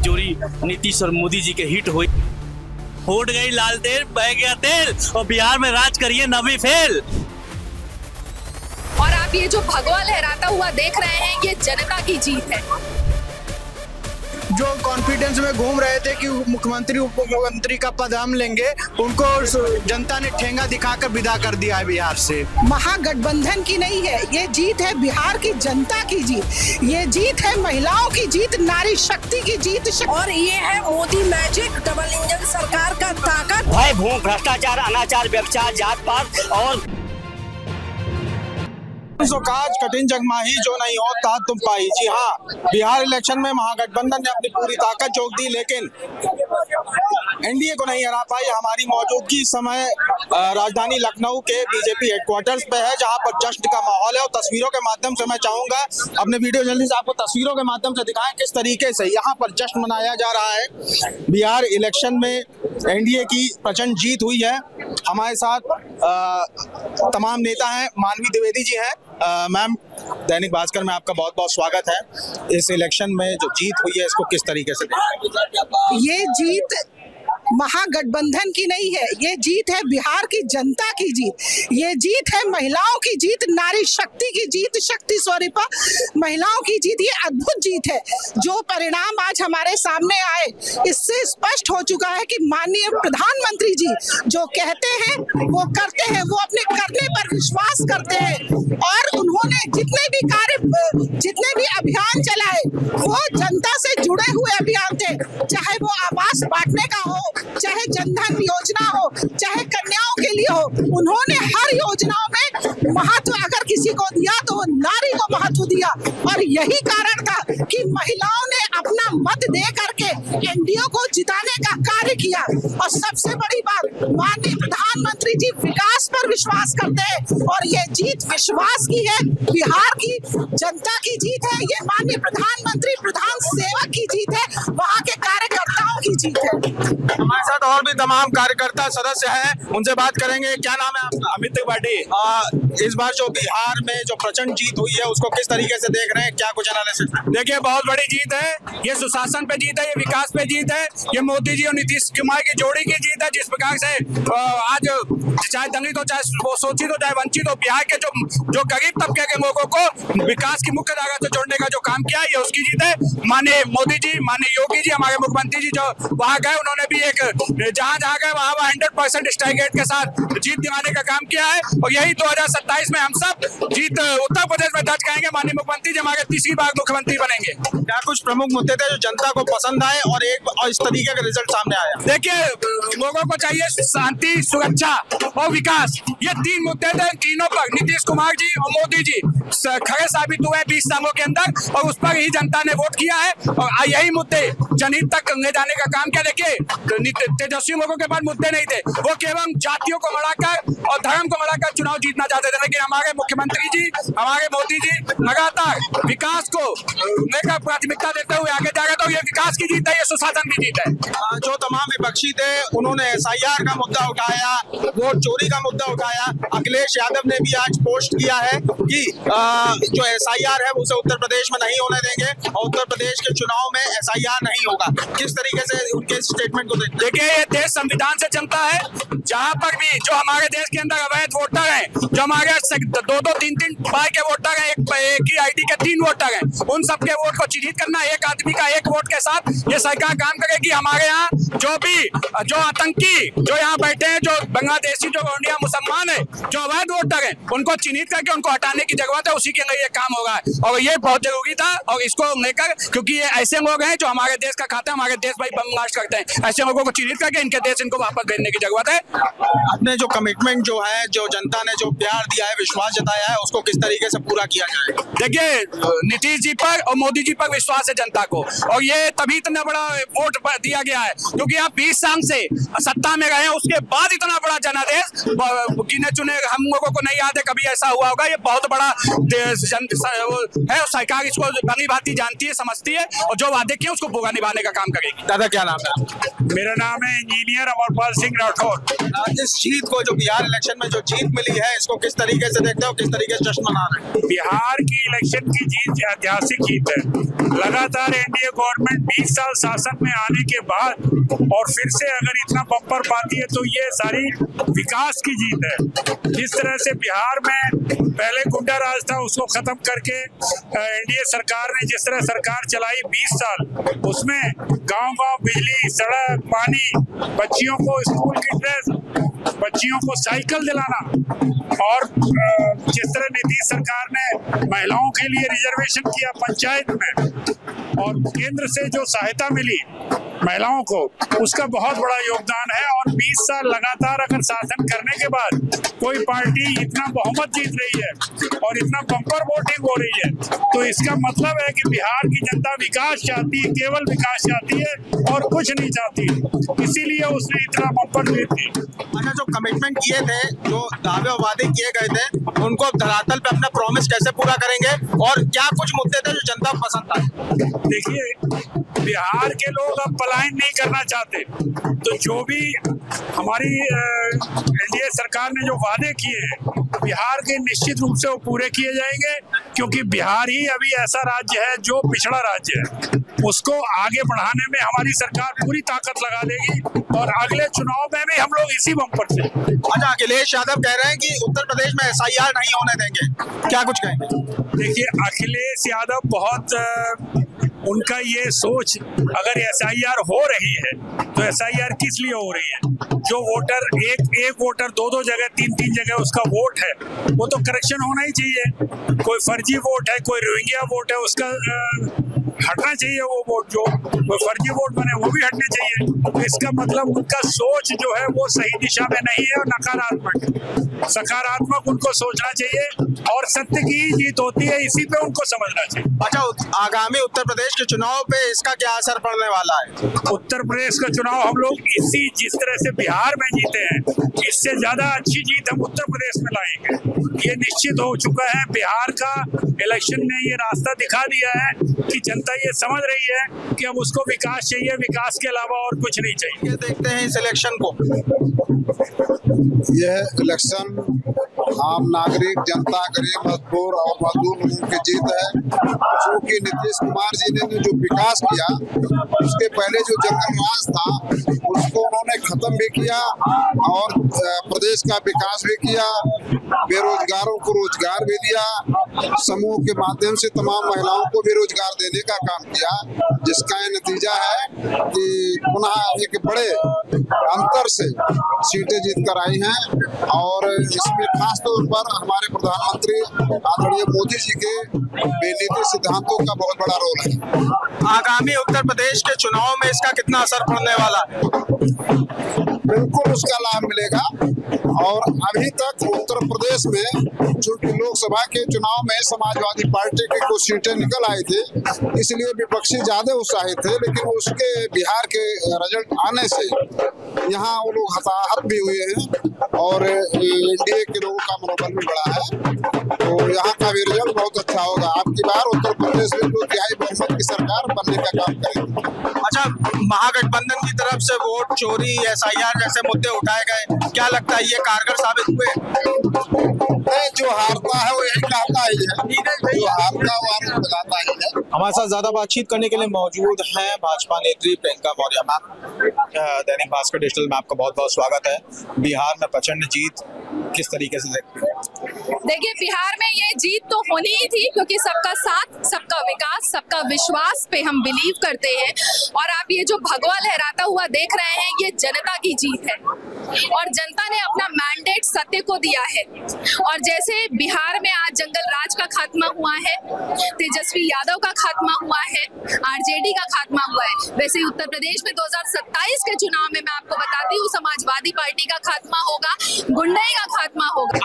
जोड़ी नीतीश और मोदी जी के हिट हुई। फूट गई लाल तेल, बह गया तेल, और बिहार में राज करिए नवी फेल। और आप ये जो भगवा लहराता हुआ देख रहे हैं, ये जनता की जीत है। जो कॉन्फिडेंस में घूम रहे थे कि मुख्यमंत्री उप मुख्यमंत्री का पद हम लेंगे, उनको जनता ने ठेंगा दिखाकर विदा कर दिया है बिहार से। महागठबंधन की नहीं है, ये जीत है बिहार की जनता की जीत। ये जीत है महिलाओं की जीत, नारी शक्ति की जीत। और ये है मोदी मैजिक, डबल इंजन सरकार का ताकत। भय, भूख, भ्रष्टाचार, अनाचार, व्यभिचार, जात पात और सो काज कठिन जगमाही जो नहीं हो ता तुम पाई। जी हाँ, बिहार इलेक्शन में महागठबंधन ने अपनी पूरी ताकत झोंक दी, लेकिन एनडीए को नहीं हरा पाई। हमारी मौजूदगी इस समय राजधानी लखनऊ के बीजेपी हेडक्वार्टर्स पे है, जहां पर जश्न का माहौल है। और तस्वीरों के माध्यम से मैं चाहूंगा अपने वीडियो जर्नलिस्ट आपको तस्वीरों के माध्यम से दिखाएं किस तरीके से यहाँ पर जश्न मनाया जा रहा है। बिहार इलेक्शन में एनडीए की प्रचंड जीत हुई है। हमारे साथ तमाम नेता हैं। मानवी द्विवेदी जी हैं। मैम, दैनिक भास्कर में आपका बहुत बहुत स्वागत है। इस इलेक्शन में जो जीत हुई है, इसको किस तरीके से देखें? ये जीत महागठबंधन की नहीं है, ये जीत है बिहार की जनता की जीत। ये जीत है महिलाओं की जीत, नारी शक्ति की जीत, शक्ति स्वरूपा महिलाओं की जीत। ये अद्भुत जीत है। जो परिणाम आज हमारे सामने आए, इससे स्पष्ट हो चुका है कि माननीय प्रधानमंत्री जी जो कहते हैं वो करते हैं, वो अपने करने पर विश्वास करते हैं। और उन्होंने जितने भी अभियान चलाए, वो जनता से जुड़े हुए अभियान थे। चाहे वो आवास बांटने का हो, चाहे जनधन योजना हो, चाहे कन्याओं के लिए हो, उन्होंने हर योजनाओं में महत्व अगर किसी को दिया तो वो नारी को महत्व दिया। और यही कारण था कि महिलाओं ने अपना मत दे करके एनडीए को जिताने का कार्य किया। और सबसे बड़ी बात, माननीय प्रधानमंत्री जी विकास पर विश्वास करते हैं, और ये जीत विश्वास की है, बिहार की जनता की जीत है। ये माननीय प्रधानमंत्री प्रधान सेवक की जीत है, वहाँ के कार्यकर्ताओं की जीत है। हमारे साथ और भी तमाम कार्यकर्ता सदस्य हैं, उनसे बात करेंगे। क्या नाम है आपका? अमित त्रिपाठी। इस बार जो बिहार में जो प्रचंड जीत हुई है, उसको किस तरीके से देख रहे हैं? क्या कुछ एनालिसिस? देखिए, बहुत बड़ी जीत है। ये सुशासन पे जीत है, ये विकास पे जीत है, ये मोदी जी और नीतीश कुमार की जोड़ी की जीत है। जिस प्रकार से आज चाहे दलित हो, चाहे शोषित हो, चाहे वंचित हो, बिहार के जो गरीब तबके के लोगों को विकास की मुख्य धारा से जोड़ने का जो काम किया है, ये उसकी जीत है। माननीय मोदी जी, माननीय योगी जी, हमारे मुख्यमंत्री जी जो वहाँ गए, उन्होंने भी एक जहाँ गए वहाँ 100% स्ट्राइक रेट के साथ जीत दिलाने का काम किया है। और यही 2027 में हम सब जीत उत्तर प्रदेश में दर्ज करेंगे। माननीय मुख्यमंत्री जी हमारे तीसरी बार मुख्यमंत्री बनेंगे। क्या कुछ प्रमुख मुद्दे थे जो जनता को पसंद आए और इस तरीके का रिजल्ट सामने आया? देखिए, लोगों को चाहिए शांति, सुरक्षा और विकास। ये तीन मुद्दे थे। तीनों पर नीतीश कुमार जी और मोदी जी खरे साबित हुए 20 सालों के अंदर, और उस पर ही जनता ने वोट किया है। और यही मुद्दे जनहित तक ले जाने का काम किया। देखिए, तेजस्वी लोगों के पास मुद्दे नहीं थे, वो केवल जातियों को बढ़ाकर और धर्म को बढ़ाकर चुनाव जीतना चाहते थे। लेकिन हमारे मुख्यमंत्री जी, हमारे मोदी जी लगातार विकास को लेकर प्राथमिकता देते हुए आगे जा रहे। तो ये विकास की जीत है, ये सुशासन की जीत है। जो तमाम विपक्षी थे, उन्होंने एसआईआर का मुद्दा उठाया, वोट चोरी का मुद्दा उठाया। अखिलेश यादव ने भी आज पोस्ट किया है कि जो एसआईआर है उसे उत्तर प्रदेश में नहीं होने देंगे, और उत्तर प्रदेश के चुनाव में एसआईआर नहीं होगा। किस तरीके से उनके स्टेटमेंट को देखते? देखिए, ये देश संविधान से चलता है। जहाँ पर भी जो हमारे देश के अंदर अवैध वोटर हैं, जो हमारे 2-2, 3-3 बाई के वोटर हैं, एक ही आईडी के 3 वोटर हैं, उन सबके वोट को चिन्हित करना, एक आदमी का एक वोट के साथ ये सरकार काम करेगी। हमारे यहाँ जो आतंकी जो यहाँ बैठे हैं, जो बांग्लादेशी, जो इंडिया मुसलमान है, जो अवैध वोटर हैं, उनको चिन्हित करके उनको हटाने की जरूरत है। उसी के लिए ये काम होगा, और ये बहुत जरूरी था। और इसको लेकर, क्योंकि ये ऐसे लोग हैं जो हमारे देश का खाता है, हमारे देश भाई बम ब्लास्ट करते हैं, ऐसे लोगों को चिन्हित करके इनके देश इनको वापस भेजने की जरूरत है। अपने जो कमिटमेंट जो है, जो जनता ने जो प्यार दिया है, विश्वास जताया है, उसको किस तरीके से पूरा किया जाए? देखिए, नीतीश जी पर और मोदी जी पर विश्वास है जनता को, और ये तभी इतना बड़ा वोट दिया गया है क्योंकि आप 20 साल से सत्ता में रहे हैं। उसके बाद इतना बड़ा जनादेश, गिने चुने हम लोगों को नहीं याद है कभी ऐसा हुआ होगा। ये बहुत बड़ा है, सरकार इसको भली भांति जानती है, समझती है। है और जो वादे किए उसको पूरा निभाने का काम करेगी। दादा क्या नाम है? मेरा नाम है इंजीनियर अमरपाल सिंह राठौर। इस जीत को, जो बिहार इलेक्शन में जो जीत मिली है, इसको किस तरीके से देखते हो, किस तरीके से जश्न मना रहे हैं? बिहार की इलेक्शन की जीत ऐतिहासिक जीत है। लगातार एनडीए गवर्नमेंट 20 साल शासन में आने के बाद और फिर से अगर इतना बम्पर पाती है तो ये सारी विकास की जीत है। जिस तरह से बिहार में पहले गुंडा राज था उसको खत्म करके एनडीए सरकार ने जिस तरह सरकार चलाई 20 साल, उसमें गांव-गांव बिजली, सड़क, पानी, बच्चियों को स्कूल की ड्रेस, बच्चियों को साइकिल दिलाना और जिस तरह नीतीश सरकार ने महिलाओं के लिए रिजर्वेशन किया पंचायत में और केंद्र से जो सहायता मिली महिलाओं को, उसका बहुत बड़ा योगदान है। और 20 साल लगातार अगर शासन करने के बाद कोई पार्टी इतना बहुमत जीत रही है और इतना बम्पर वोटिंग हो रही है तो इसका मतलब है कि बिहार की जनता विकास चाहती है, केवल विकास चाहती है और कुछ नहीं चाहती, इसीलिए उसने इतना बम्पर जीत दी। अच्छा, जो कमिटमेंट किए थे, जो दावे और वादे किए गए थे, उनको अब धरातल पे अपना प्रॉमिस कैसे पूरा करेंगे और क्या कुछ मुद्दे थे जो जनता को पसंद आए? देखिए, बिहार के लोग अब पलायन नहीं करना चाहते, तो जो भी हमारी एनडीए सरकार ने जो वादे किए हैं बिहार के निश्चित रूप से वो पूरे किए जाएंगे, क्योंकि बिहार ही अभी ऐसा राज्य है जो पिछड़ा राज्य है, उसको आगे बढ़ाने में हमारी सरकार पूरी ताकत लगा देगी और अगले चुनाव में भी हम लोग इसी बम्पर से। अच्छा, अखिलेश यादव कह रहे हैं कि उत्तर प्रदेश में SIR नहीं होने देंगे, क्या कुछ कहेंगे? देखिए, अखिलेश यादव बहुत उनका ये सोच, अगर SIR हो रही है तो SIR किस लिए हो रही है? जो वोटर एक वोटर दो जगह तीन जगह उसका वोट है, वो तो करेक्शन होना ही चाहिए। कोई फर्जी वोट है, कोई रोहिंग्या वोट है, उसका हटना चाहिए। वो वोट जो कोई फर्जी वोट बने वो भी हटने चाहिए। तो इसका मतलब उनका सोच जो है वो सही दिशा में नहीं है और नकारात्मक। सकारात्मक उनको सोचना चाहिए और सत्य की जीत होती है, इसी पे उनको समझना चाहिए। अच्छा, आगामी उत्तर प्रदेश के चुनाव पे इसका क्या असर पड़ने वाला है? उत्तर प्रदेश का चुनाव हम लोग जिस तरह से बिहार में जीते हैं, इससे ज्यादा अच्छी जीत हम उत्तर प्रदेश में लाएंगे। ये निश्चित हो चुका है। बिहार का इलेक्शन ने ये रास्ता दिखा दिया है कि जनता ये समझ रही है कि अब उसको विकास चाहिए, विकास के अलावा और कुछ नहीं चाहिए। देखते हैं इस इलेक्शन को। यह इलेक्शन आम नागरिक, जनता, गरीब, मजदूर और मजदूर लोगों की जीत है। क्योंकि नीतीश कुमार जी ने जो विकास किया, उसके पहले जो जंगल राज था उसको उन्होंने खत्म भी किया और प्रदेश का विकास भी किया, बेरोजगारों को रोजगार भी दिया, समूह के माध्यम से तमाम महिलाओं को भी रोजगार देने का काम किया, जिसका ये नतीजा है कि पुनः एक बड़े अंतर से सीटें जीत कर आई हैं। और इसमें खास तौर पर हमारे प्रधानमंत्री आदरणीय मोदी जी के बेनीति सिद्धांतों का बहुत बड़ा रोल है। आगामी उत्तर प्रदेश के चुनाव में इसका कितना असर पड़ने वाला है? बिल्कुल उसका लाभ मिलेगा। और अभी तक उत्तर प्रदेश में चूंकि लोकसभा के चुनाव में समाजवादी पार्टी की कुछ सीटें निकल आई थी, इसलिए विपक्षी ज्यादा उत्साहित थे, लेकिन उसके बिहार के रिजल्ट आने से यहाँ वो लोग हताहत भी हुए हैं और एनडीए के लोगों का मनोबल भी बढ़ा है। तो यहाँ का भी रिजल्ट बहुत अच्छा होगा। आपकी बार उत्तर प्रदेश में 2/3 बहुमत की सरकार बनने का काम करेगी। अच्छा, महागठबंधन की तरफ से वोट चोरी, SIR जैसे मुद्दे उठाए गए, क्या लगता है ये कारगर साबित हुए? नहीं, जो हारता है वो यही कहता ही है, जो हारता है वो आरोप लगाता ही है। हमारे साथ ज्यादा बातचीत करने के लिए मौजूद हैं भाजपा नेत्री प्रियंका मौर्य मैम। दैनिक भास्कर डिजिटल में आपका बहुत बहुत स्वागत है। बिहार में प्रचंड जीत किस तरीके से देखते हैं? देखिए, बिहार में ये जीत तो होनी ही थी, क्योंकि सबका साथ, सबका विकास, सबका विश्वास पे हम बिलीव करते हैं। और आप ये जो भगवा लहराता हुआ देख रहे हैं, ये जनता की जीत है और जनता ने अपना मैंडेट सत्य को दिया है। और जैसे बिहार में आज जंगल राज का खात्मा हुआ है, तेजस्वी यादव का खात्मा हुआ है, आरजेडी का खात्मा हुआ है, वैसे ही उत्तर प्रदेश में 2027 के चुनाव में मैं आपको बताती हूँ समाजवादी पार्टी का खात्मा होगा, गुंडई का खात्मा होगा।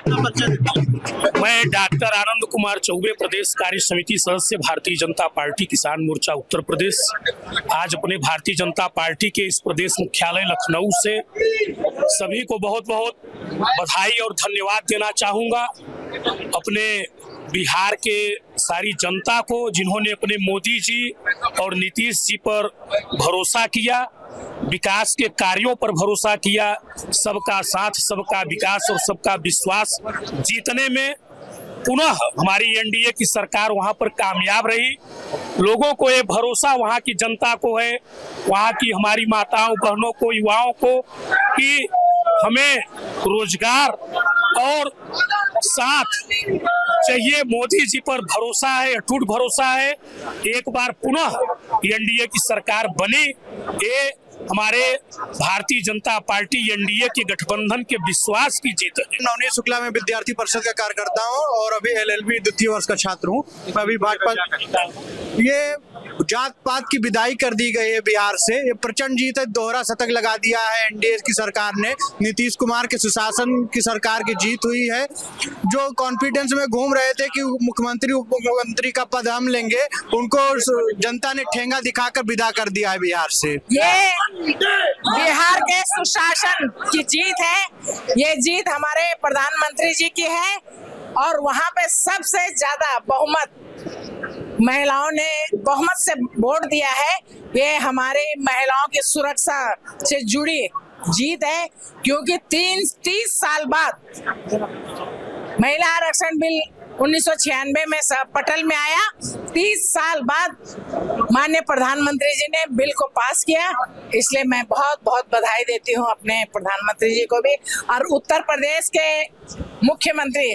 मैं डॉक्टर आनंद कुमार चौबे, प्रदेश कार्य समिति सदस्य, भारतीय जनता पार्टी किसान मोर्चा उत्तर प्रदेश। आज अपने भारतीय जनता पार्टी के इस प्रदेश मुख्यालय लखनऊ से सभी को बहुत बहुत बधाई और धन्यवाद देना चाहूँगा। अपने बिहार के सारी जनता को, जिन्होंने अपने मोदी जी और नीतीश जी पर भरोसा किया, विकास के कार्यों पर भरोसा किया, सबका साथ, सबका विकास और सबका विश्वास जीतने में पुनः हमारी एनडीए की सरकार वहां पर कामयाब रही। लोगों को ये भरोसा वहां की जनता को है, वहां की हमारी माताओं बहनों को, युवाओं को, कि हमें रोजगार और साथ चाहिए। मोदी जी पर भरोसा है, अटूट भरोसा है। एक बार पुनः एनडीए की सरकार बने, ये हमारे भारतीय जनता पार्टी एनडीए के गठबंधन के विश्वास की जीत है। नवनीत शुक्ला में विद्यार्थी परिषद का कार्यकर्ता हूँ और अभी एलएलबी द्वितीय वर्ष का छात्र हूँ। मैं अभी भाजपा, ये जात पात की विदाई कर दी गई है बिहार से। ये प्रचंड जीत है, दोहरा शतक लगा दिया है एनडीए की सरकार ने। नीतीश कुमार के सुशासन की सरकार की जीत हुई है। जो कॉन्फिडेंस में घूम रहे थे कि मुख्यमंत्री उप मुख्यमंत्री का पद हम लेंगे, उनको जनता ने ठेंगा दिखाकर विदा कर दिया है बिहार से। ये बिहार के सुशासन की जीत है। ये जीत हमारे प्रधानमंत्री जी की है और वहाँ पे सबसे ज्यादा बहुमत महिलाओं ने बहुमत से वोट दिया है। ये हमारे महिलाओं की सुरक्षा से जुड़ी जीत है, क्योंकि 30 साल बाद महिला आरक्षण बिल 1996 में पटल में आया। 30 साल बाद माननीय प्रधानमंत्री जी ने बिल को पास किया, इसलिए मैं बहुत बहुत बधाई देती हूँ अपने प्रधानमंत्री जी को भी। और उत्तर प्रदेश के मुख्यमंत्री,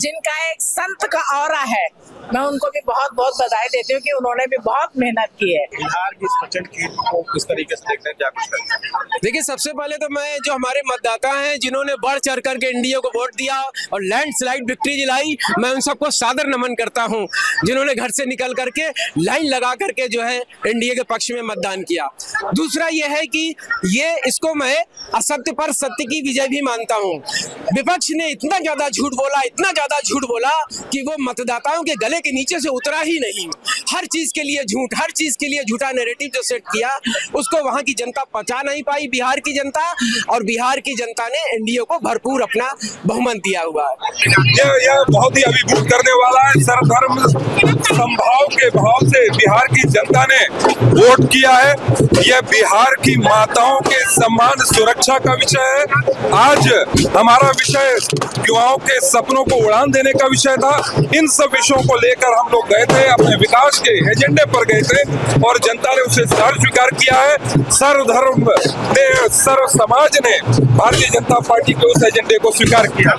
जिनका एक संत का ऑरा है, मैं उनको भी बहुत बहुत बधाई देती हूँ कि उन्होंने भी बहुत मेहनत की है। बिहार की इस प्रचंड जीत को किस तरीके से देखते हैं, क्या कुछ करते हैं? देखिए, सबसे पहले तो मैं जो हमारे मतदाता हैं जिन्होंने बढ़ चढ़ करके एनडीए को वोट दिया और लैंडस्लाइड विक्ट्री दिलाई, मैं उन सबको सादर नमन करता हूं, जिन्होंने घर से निकल करके लाइन लगा करके जो है एनडीए के पक्ष में मतदान किया। दूसरा ये है कि इसको मैं असत्य पर सत्य की विजय भी मानता हूं। विपक्ष ने इतना ज्यादा झूठ बोला, इतना ज्यादा झूठ बोला कि वो मतदाताओं के गले के नीचे से उतरा ही नहीं। हर चीज के लिए झूठ, हर चीज के लिए झूठा नैरेटिव जो सेट किया, उसको वहां की जनता पचा नहीं पाई, बिहार की जनता। और बिहार की जनता ने एनडीए को भरपूर अपना बहुमत दिया हुआ है। यह बहुत ही अभिभूत करने वाला है। सर्वधर्म समभाव के भाव से बिहार की जनता ने वोट किया है। यह बिहार की माताओं के सम्मान सुरक्षा का विषय है। आज हमारा विषय युवाओं के सपनों को उड़ान देने का विषय था। इन सब विषयों को लेकर हम लोग गए थे, अपने विकास के एजेंडे पर गए थे और जनता ने उसे स्वीकार किया है। सर्वधर्म ने, सर्व समाज ने भारतीय जनता पार्टी के उस एजेंडे को स्वीकार किया।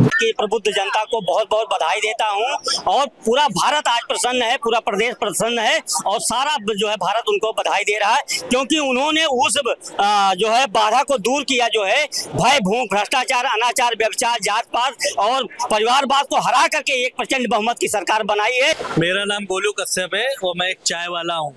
की प्रबुद्ध जनता को बहुत बहुत बधाई देता हूं और पूरा भारत आज प्रसन्न है, पूरा प्रदेश प्रसन्न है और सारा जो है भारत उनको बधाई दे रहा है, क्योंकि उन्होंने उस जो है बाधा को दूर किया, जो है भय, भूख, भ्रष्टाचार, अनाचार, व्यभिचार, जात पात और परिवारवाद को हरा करके एक प्रचंड बहुमत की सरकार बनाई है। मेरा नाम गोलू कश्यप है और मैं एक चाय वाला हूँ।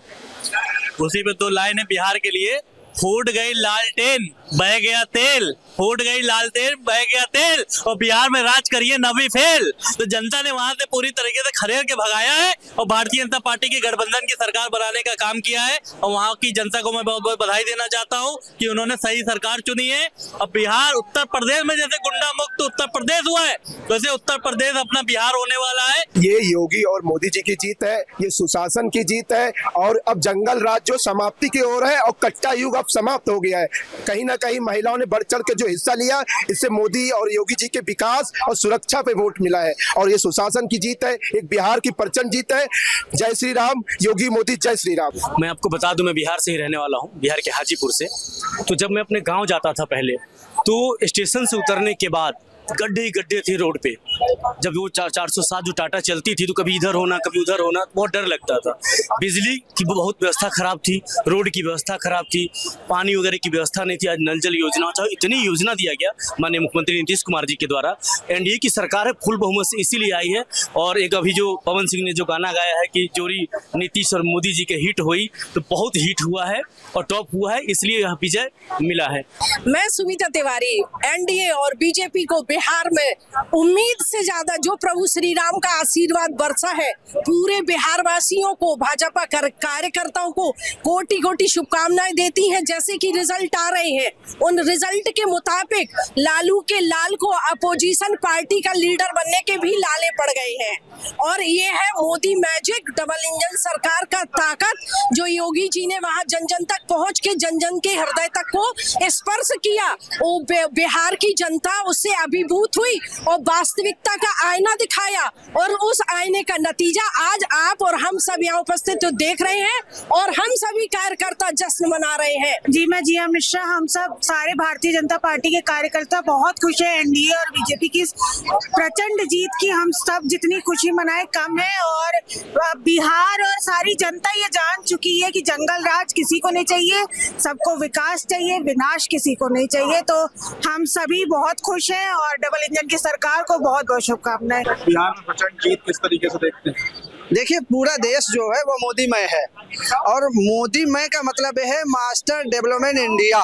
उसी पे 2 लाइन है बिहार के लिए। फूट गई लालटेन, बह गया तेल, फूट गई लालटेन, बह गया तेल और बिहार में राज करिए नवी फेल। तो जनता ने वहां से पूरी तरीके से खदेड़ के भगाया है और भारतीय जनता पार्टी की गठबंधन की सरकार बनाने का काम किया है। और वहां की जनता को मैं बहुत बहुत बधाई देना चाहता हूं कि उन्होंने सही सरकार चुनी है। और बिहार, उत्तर प्रदेश में जैसे गुंडा मुक्त उत्तर प्रदेश हुआ है, वैसे उत्तर प्रदेश अपना बिहार होने वाला है। ये योगी और मोदी जी की जीत है, ये सुशासन की जीत है और अब जंगल राज जो समाप्ति की ओर है और कच्चा युग अब समाप्त हो गया है। कहीं ना कहीं महिलाओं ने बढ़ चढ़ के जो हिस्सा लिया, इससे मोदी और योगी जी के विकास और सुरक्षा पे वोट मिला है और ये सुशासन की जीत है, एक बिहार की प्रचंड जीत है। जय श्री राम, योगी मोदी जय श्री राम। मैं आपको बता दूं, मैं बिहार से ही रहने वाला हूं, बिहार के हाजीपुर से। तो जब मैं अपने गांव जाता था पहले, तो स्टेशन से उतरने के बाद गड्ढे ही गड्ढे थे रोड पे। जब वो 407 जो टाटा चलती थी तो कभी इधर होना कभी उधर होना, बहुत डर लगता था। बिजली की बहुत व्यवस्था खराब थी, रोड की व्यवस्था खराब थी, पानी वगैरह की व्यवस्था नहीं थी। आज नल जल योजना, चाहे इतनी योजना दिया गया माननीय मुख्यमंत्री नीतीश कुमार जी के द्वारा। एनडीए की सरकार है, फुल बहुमत से इसीलिए आई है। और एक अभी जो पवन सिंह ने जो गाना गाया है कि जोड़ी नीतीश और मोदी जी के हिट हुई, तो बहुत हिट हुआ है और टॉप हुआ है, इसलिए यह विजय मिला है। मैं सुमिता तिवारी एनडीए और बीजेपी को बिहार में उम्मीद से ज्यादा जो प्रभु श्री राम का आशीर्वाद बरसा है, पूरे बिहार वासियों को, भाजपा कार्यकर्ताओं को कोटि कोटि शुभकामनाएं देती हैं। जैसे कि रिजल्ट आ रहे हैं, उन रिजल्ट के मुताबिक लालू के लाल को अपोजिशन पार्टी का लीडर बनने के भी लाले पड़ गए हैं। और ये है मोदी मैजिक, डबल इंजन सरकार का ताकत, जो योगी जी ने वहां जन जन तक पहुंच के जन जन के हृदय तक को स्पर्श किया। वो बिहार की जनता उससे अभिभूत हुई और वास्तविकता का आईना दिखाया, और उस आईने का नतीजा आज आप और हम सब यहाँ उपस्थित तो देख रहे हैं, और हम सभी कार्यकर्ता जश्न मना रहे हैं। जी, मैं जिया मिश्रा, हम सब सारे भारतीय जनता पार्टी के कार्यकर्ता बहुत खुश है एनडीए और बीजेपी की प्रचंड जीत की। हम सब जितनी खुशी मनाए कम है, और बिहार और सारी जनता ये जान चुकी है कि जंगल राज किसी को नहीं चाहिए, सबको विकास चाहिए, विनाश किसी को नहीं चाहिए। तो हम सभी बहुत खुश हैं और डबल इंजन की सरकार को बहुत बहुत शुभकामनाएं। बिहार में प्रचंड जीत किस तरीके से देखते हैं? देखिए, पूरा देश जो है वो मोदीमय है, और मोदीमय का मतलब है मास्टर डेवलपमेंट इंडिया।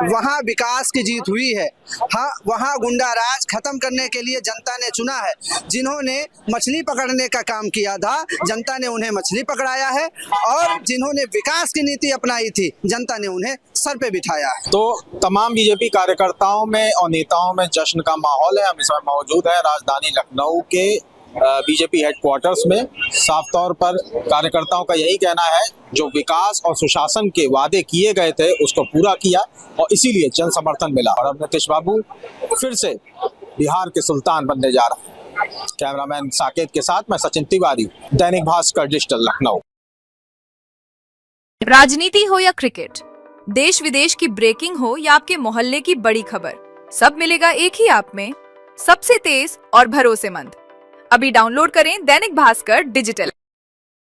वहाँ विकास की जीत हुई है। हाँ, वहाँ गुंडा राज खत्म करने के लिए जनता ने चुना है। जिन्होंने मछली पकड़ने का काम किया था, जनता ने उन्हें मछली पकड़ाया है, और जिन्होंने विकास की नीति अपनाई थी, जनता ने उन्हें सर पे बिठाया है। तो तमाम बीजेपी कार्यकर्ताओं में और नेताओं में जश्न का माहौल है। हम इस वक्त मौजूद है राजधानी लखनऊ के बीजेपी हेडक्वार्टर्स में। साफ तौर पर कार्यकर्ताओं का यही कहना है, जो विकास और सुशासन के वादे किए गए थे उसको पूरा किया, और इसीलिए जन समर्थन मिला। और अब नीतीश बाबू फिर से बिहार के सुल्तान बनने जा रहे हैं। कैमरामैन साकेत के साथ मैं सचिन तिवारी, दैनिक भास्कर डिजिटल, लखनऊ। राजनीति हो या क्रिकेट, देश विदेश की ब्रेकिंग हो या आपके मोहल्ले की बड़ी खबर, सब मिलेगा एक ही ऐप में, सबसे तेज और भरोसेमंद। अभी डाउनलोड करें दैनिक भास्कर डिजिटल।